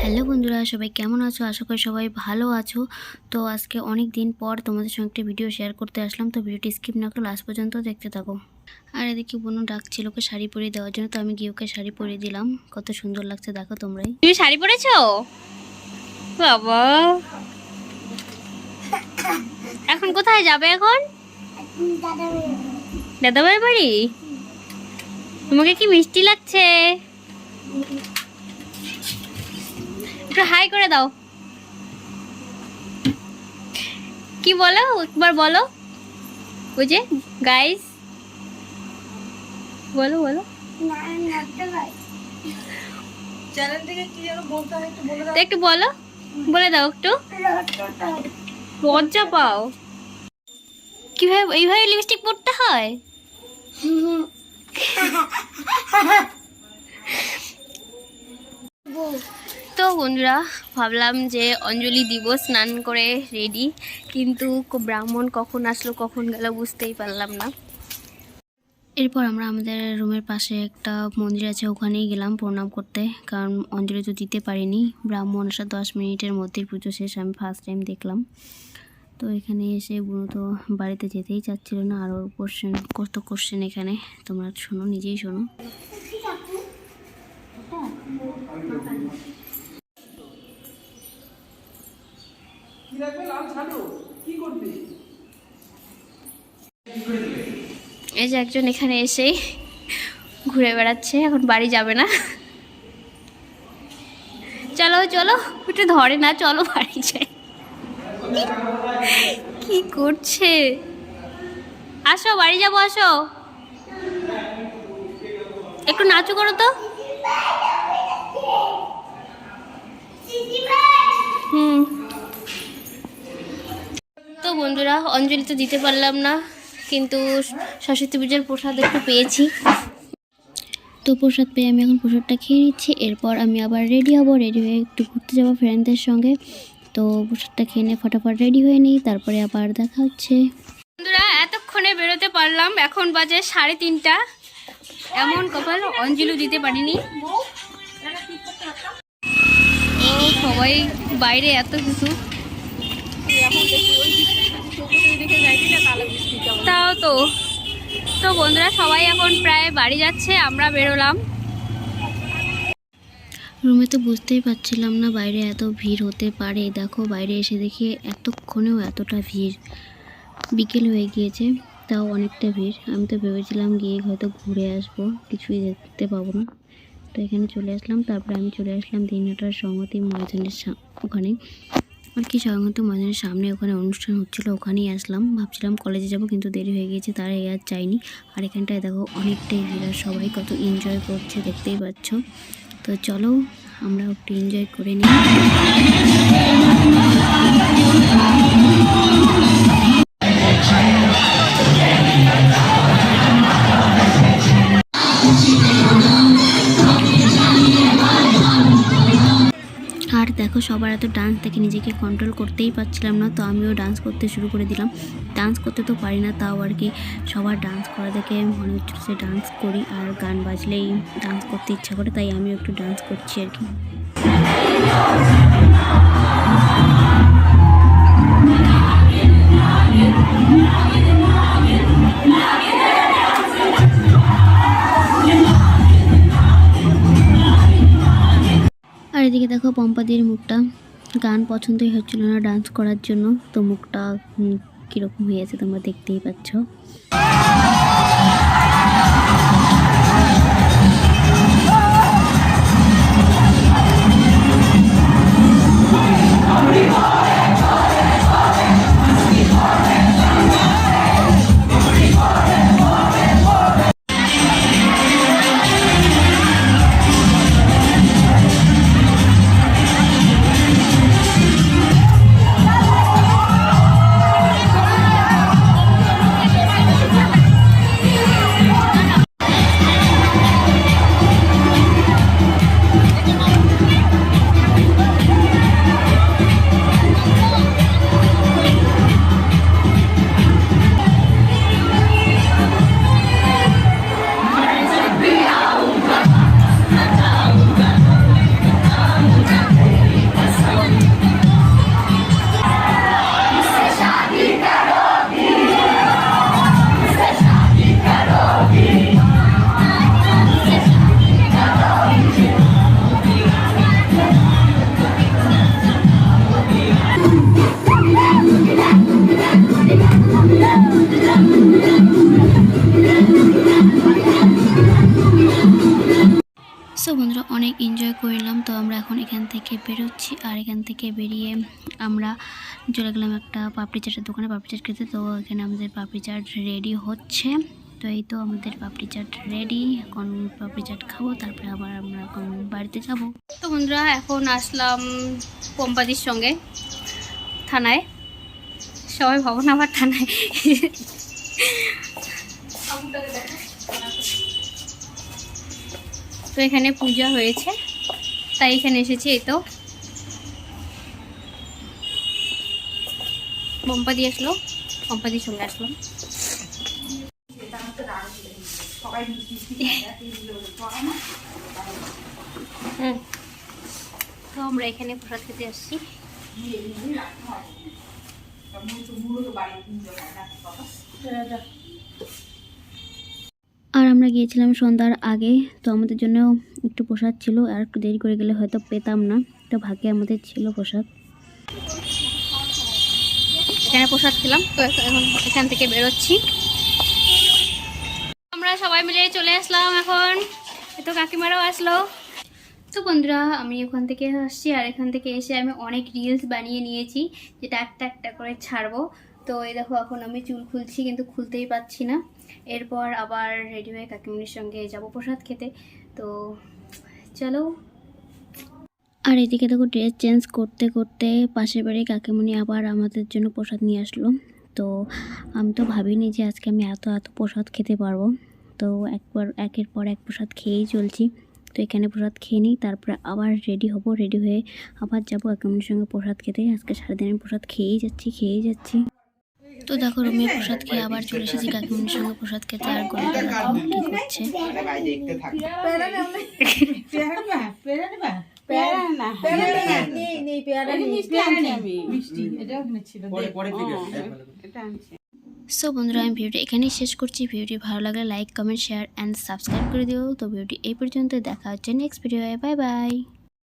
Hello বন্ধুরা, সবাই কেমন আছো? আশা করি সবাই ভালো আছো। তো আজকে অনেক দিন পর তোমাদের সঙ্গে একটা ভিডিও শেয়ার করতে আসলাম। তো ভিডিওটি স্কিপ না করে লাস্ট পর্যন্ত দেখতে থাকো। আর এদিকে বোনু ডাকছিল ওকে শাড়ি পরিয়ে দেওয়ার জন্য, তো আমি গিয়ে ওকে শাড়ি পরিয়ে দিলাম। কত সুন্দর লাগছে দেখো তোমরাই। তুমি শাড়ি পরেছো বাবা? এখন কোথায় যাবে? এখন দাদাভাইয়ের বাড়ি। তোমাকে কি মিষ্টি লাগছে? একটু হাই করে দাও। কি বলো একবার বলো, ওই যে গাইস বলো বলো। একটু বলো, বলে দাও একটু। লজ্জা পাও? কিভাবে এইভাবে লিপস্টিক পরতে হয়? তো বন্ধুরা, ভাবলাম যে অঞ্জলি দিব স্নান করে রেডি, কিন্তু ব্রাহ্মণ কখন আসলো কখন গেল বুঝতেই পারলাম না। এরপর আমরা আমাদের রুমের পাশে একটা মন্দির আছে, ওখানেই গেলাম প্রণাম করতে, কারণ অঞ্জলি তো দিতে পারিনি। ব্রাহ্মণ আসার 10 মিনিটের মধ্যেই পুজো শেষ, আমি ফার্স্ট টাইম দেখলাম। তো এখানে এসে বুনু তো বাড়িতে যেতেই চাচ্ছিল না, আরও কত কোশ্চেন এখানে, তোমরা শোনো, নিজেই শোনো। এই যে একজন এখানে এসেই ঘুরে বেড়াচ্ছে, এখন বাড়ি যাবে না। চলো চলো, একটু ধরে না, চলো বাড়ি যাই। কি করছে? আসো বাড়ি যাবো, আসো একটু নাচু করো তো। তো বন্ধুরা, অঞ্জলি তো দিতে পারলাম না, কিন্তু সরস্বতী পূজার প্রসাদ একটু পেয়েছি। তো প্রসাদ পেয়ে আমি এখন প্রসাদটা খেয়ে নিচ্ছি। এরপর আমি আবার রেডি হব, রেডি হয়ে একটু ঘুরতে যাবো ফ্রেন্ডদের সঙ্গে। তো প্রসাদটা খেয়ে নিয়ে ফটাফট রেডি হয়ে নিই, তারপরে আবার দেখা হচ্ছে। বন্ধুরা, এতক্ষণে বেরোতে পারলাম, এখন বাজে 3:30। এমন কপাল, অঞ্জলি দিতে পারিনি। ও সবাই বাইরে এত কিছু, তাও তো। তো বন্ধুরা, সবাই এখন প্রায় বাড়ি যাচ্ছে, আমরা বেরোলাম। রুমে তো বুঝতেই পারছিলাম না বাইরে এত ভিড় হতে পারে। দেখো বাইরে এসে দেখি এতক্ষণেও এতটা ভিড়। বিকেল হয়ে গিয়েছে, তাও অনেকটা ভিড়। আমি তো ভেবেছিলাম গিয়ে হয়তো ঘুরে আসবো, কিছুই দেখতে পাবো না। তো এখানে চলে আসলাম। তারপরে আমি চলে আসলাম দিনহাটার সংহতি ময়দানের ওখানে, আর কি সংহতি ময়দানের সামনে ওখানে অনুষ্ঠান হচ্ছিলো, ওখানেই আসলাম। ভাবছিলাম কলেজে যাব, কিন্তু দেরি হয়ে গিয়েছে, তারা আর চাইনি। আর এখানটায় দেখো অনেকটাই ভিড়, আর সবাই কত এনজয় করছে দেখতেই পাচ্ছ। তো চলো আমরা একটু এনজয় করে নিই। আর দেখো সবার এত ডান্স দেখে নিজেকে কন্ট্রোল করতেই পারছিলাম না, তো আমিও ডান্স করতে শুরু করে দিলাম। ডান্স করতে তো পারি না, তাও আর কি সবার ডান্স করা দেখে মনে হচ্ছে যে ডান্স করি, আর গান বাজলেই ডান্স করতে ইচ্ছা করে, তাই আমিও একটু ডান্স করছি আর কি। আর এদিকে দেখো পম্পাদির মুখটা, গান পছন্দই হচ্ছিল না ডান্স করার জন্য, তো মুখটা কীরকম হয়েছে তোমরা দেখতেই পাচ্ছ। এনজয় করলাম। তো আমরা এখন এখান থেকে বেরোচ্ছি, আর এখান থেকে বেরিয়ে আমরা চলে গেলাম একটা পাপড়ি চাটের দোকানে পাপড়ি চাট খেতে। তো এখানে আমাদের পাপড়ি চাট রেডি হচ্ছে। তো এই তো আমাদের পাপড়ি চাট রেডি, এখন পাপড়ি চাট খাবো, তারপরে আবার আমরা এখন বাড়িতে যাব। তো বন্ধুরা এখন আসলাম পম্পাদির সঙ্গে থানায়, সবাই ভবন আবার থানায়। তো এখানে পূজা হয়েছে তাই এখানে এসেছি। এই তো পম্পাদি আসলো, পম্পাদির সঙ্গে আসলাম। তো আমরা এখানে প্রসাদ খেতে আসছি। আর আমরা গিয়েছিলাম সন্ধ্যার আগে, তো আমাদের জন্য একটু প্রসাদ ছিল, আর একটু দেরি করে গেলে হয়তো পেতাম না, তো ভাগ্যে আমাদের ছিল প্রসাদ। এখানে প্রসাদ খেলাম, তো এখন এখান থেকে বেরোচ্ছি। আমরা সবাই মিলে চলে আসলাম এখন, তো কাকিমারাও আসলো। তো বন্ধুরা আমি ওখান থেকে আসছি, আর এখান থেকে এসে আমি অনেক রিলস বানিয়ে নিয়েছি, যেটা একটা একটা করে ছাড়বো। তো এই দেখো এখন আমি চুল খুলছি, কিন্তু খুলতেই পাচ্ছি না। এরপর আবার রেডি হয়ে কাকিমনির সঙ্গে যাব প্রসাদ খেতে। তো চলো। আর এদিকে দেখো ড্রেস চেঞ্জ করতে করতে পাশের বাড়ি কাকিমনি আবার আমাদের জন্য প্রসাদ নিয়ে আসলো। তো আমি তো ভাবিনি যে আজকে আমি এত এত প্রসাদ খেতে পারবো। তো একের পর এক প্রসাদ খেয়েই চলছি। তো এখানে প্রসাদ খেয়ে নিই, তারপরে আবার রেডি হব, রেডি হয়ে আবার যাবো কাকিমনির সঙ্গে প্রসাদ খেতে। আজকে সারাদিন আমি প্রসাদ খেয়েই যাচ্ছি। তো দেখো রুমে প্রসাদ খেয়ে আবার চলে এসেছি কাকিমনির সঙ্গে প্রসাদ খেতে। আর গলিটা দেখো কি করছে। সো বন্ধুরা আমি ভিডিওটি এখানেই শেষ করছি। ভিডিওটি ভালো লাগলে like comment share and subscribe করে দিও। তো ভিডিওটি এই পর্যন্ত, দেখা হচ্ছে নেক্সট ভিডিওয়ে। Bye bye.